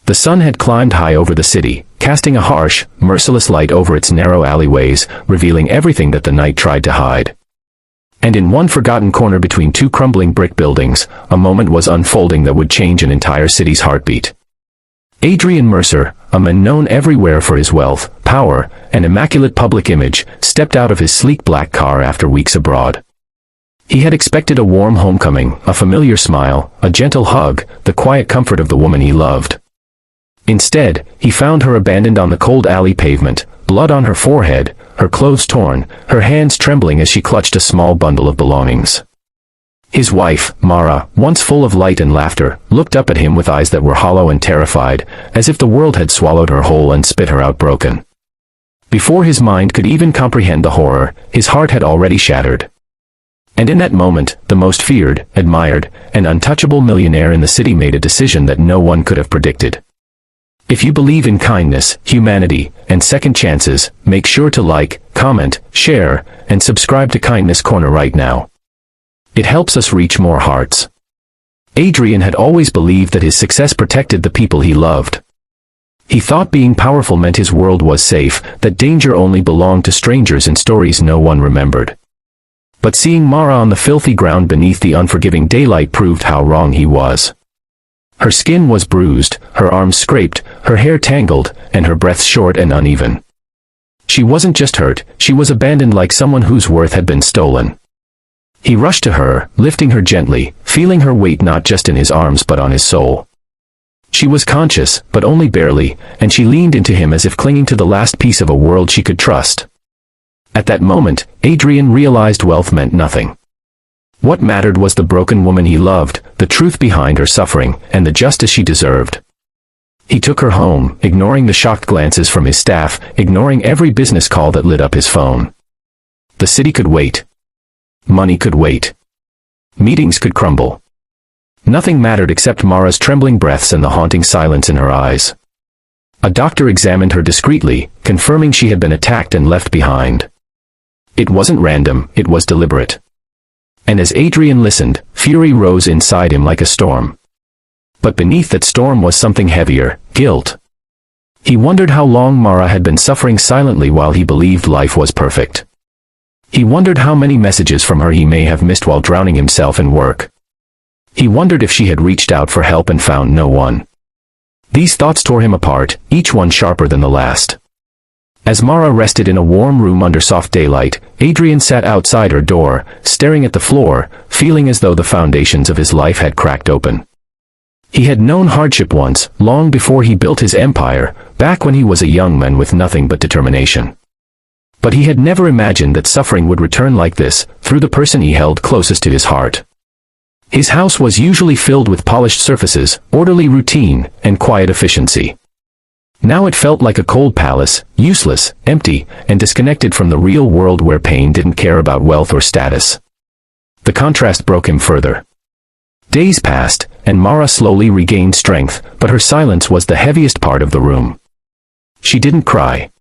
The sun had climbed high over the city, casting a harsh, merciless light over its narrow alleyways, revealing everything that the night tried to hide. And in one forgotten corner between two crumbling brick buildings, a moment was unfolding that would change an entire city's heartbeat. Adrian Mercer, a man known everywhere for his wealth, power, and immaculate public image, stepped out of his sleek black car after weeks abroad. He had expected a warm homecoming, a familiar smile, a gentle hug, the quiet comfort of the woman he loved. Instead, he found her abandoned on the cold alley pavement, blood on her forehead, her clothes torn, her hands trembling as she clutched a small bundle of belongings. His wife, Mara, once full of light and laughter, looked up at him with eyes that were hollow and terrified, as if the world had swallowed her whole and spit her out broken. Before his mind could even comprehend the horror, his heart had already shattered. And in that moment, the most feared, admired, and untouchable millionaire in the city made a decision that no one could have predicted. If you believe in kindness, humanity, and second chances, make sure to like, comment, share, and subscribe to Kindness Corner right now. It helps us reach more hearts. Adrian had always believed that his success protected the people he loved. He thought being powerful meant his world was safe, that danger only belonged to strangers and stories no one remembered. But seeing Mara on the filthy ground beneath the unforgiving daylight proved how wrong he was. Her skin was bruised, her arms scraped, her hair tangled, and her breath short and uneven. She wasn't just hurt, she was abandoned like someone whose worth had been stolen. He rushed to her, lifting her gently, feeling her weight not just in his arms but on his soul. She was conscious, but only barely, and she leaned into him as if clinging to the last piece of a world she could trust. At that moment, Adrian realized wealth meant nothing. What mattered was the broken woman he loved, the truth behind her suffering, and the justice she deserved. He took her home, ignoring the shocked glances from his staff, ignoring every business call that lit up his phone. The city could wait. Money could wait. Meetings could crumble. Nothing mattered except Mara's trembling breaths and the haunting silence in her eyes. A doctor examined her discreetly, confirming she had been attacked and left behind. It wasn't random, it was deliberate. And as Adrian listened, fury rose inside him like a storm. But beneath that storm was something heavier, guilt. He wondered how long Mara had been suffering silently while he believed life was perfect. He wondered how many messages from her he may have missed while drowning himself in work. He wondered if she had reached out for help and found no one. These thoughts tore him apart, each one sharper than the last. As Mara rested in a warm room under soft daylight, Adrian sat outside her door, staring at the floor, feeling as though the foundations of his life had cracked open. He had known hardship once, long before he built his empire, back when he was a young man with nothing but determination. But he had never imagined that suffering would return like this, through the person he held closest to his heart. His house was usually filled with polished surfaces, orderly routine, and quiet efficiency. Now it felt like a cold palace, useless, empty, and disconnected from the real world where pain didn't care about wealth or status. The contrast broke him further. Days passed, and Mara slowly regained strength, but her silence was the heaviest part of the room. She didn't cry.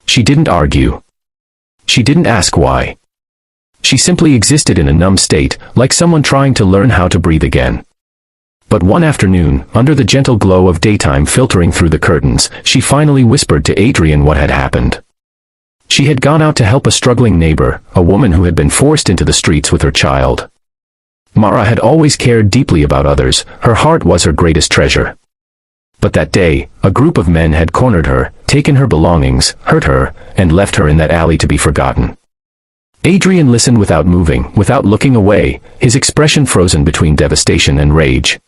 She didn't argue. She didn't ask why. She simply existed in a numb state, like someone trying to learn how to breathe again. But one afternoon, under the gentle glow of daytime filtering through the curtains, she finally whispered to Adrian what had happened. She had gone out to help a struggling neighbor, a woman who had been forced into the streets with her child. Mara had always cared deeply about others, her heart was her greatest treasure. But that day, a group of men had cornered her, taken her belongings, hurt her, and left her in that alley to be forgotten. Adrian listened without moving, without looking away, his expression frozen between devastation and rage.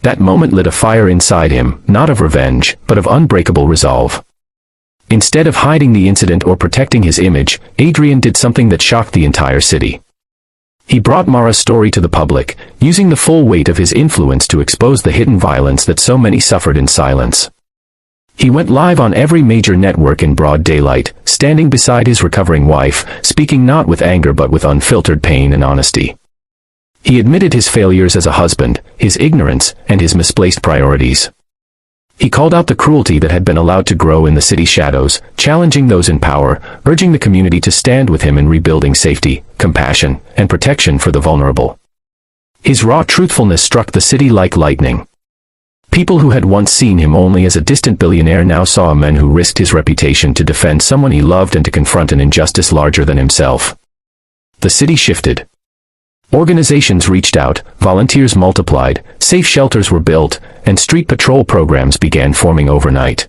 That moment lit a fire inside him, not of revenge, but of unbreakable resolve. Instead of hiding the incident or protecting his image, Adrian did something that shocked the entire city. He brought Mara's story to the public, using the full weight of his influence to expose the hidden violence that so many suffered in silence. He went live on every major network in broad daylight, standing beside his recovering wife, speaking not with anger but with unfiltered pain and honesty. He admitted his failures as a husband, his ignorance, and his misplaced priorities. He called out the cruelty that had been allowed to grow in the city's shadows, challenging those in power, urging the community to stand with him in rebuilding safety, compassion, and protection for the vulnerable. His raw truthfulness struck the city like lightning. People who had once seen him only as a distant billionaire now saw a man who risked his reputation to defend someone he loved and to confront an injustice larger than himself. The city shifted. Organizations reached out, volunteers multiplied, safe shelters were built, and street patrol programs began forming overnight.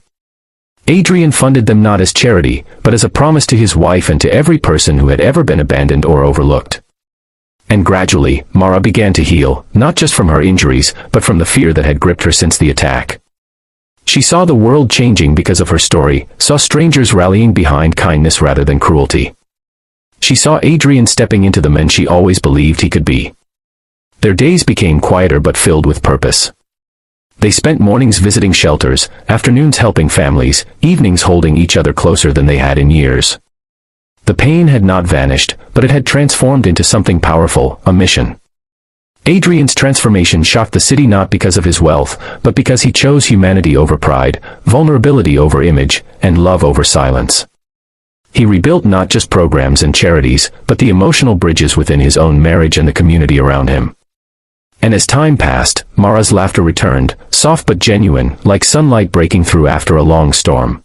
Adrian funded them not as charity, but as a promise to his wife and to every person who had ever been abandoned or overlooked. And gradually, Mara began to heal, not just from her injuries, but from the fear that had gripped her since the attack. She saw the world changing because of her story, saw strangers rallying behind kindness rather than cruelty. She saw Adrian stepping into the man she always believed he could be. Their days became quieter but filled with purpose. They spent mornings visiting shelters, afternoons helping families, evenings holding each other closer than they had in years. The pain had not vanished, but it had transformed into something powerful, a mission. Adrian's transformation shocked the city not because of his wealth, but because he chose humanity over pride, vulnerability over image, and love over silence. He rebuilt not just programs and charities, but the emotional bridges within his own marriage and the community around him. And as time passed, Mara's laughter returned, soft but genuine, like sunlight breaking through after a long storm.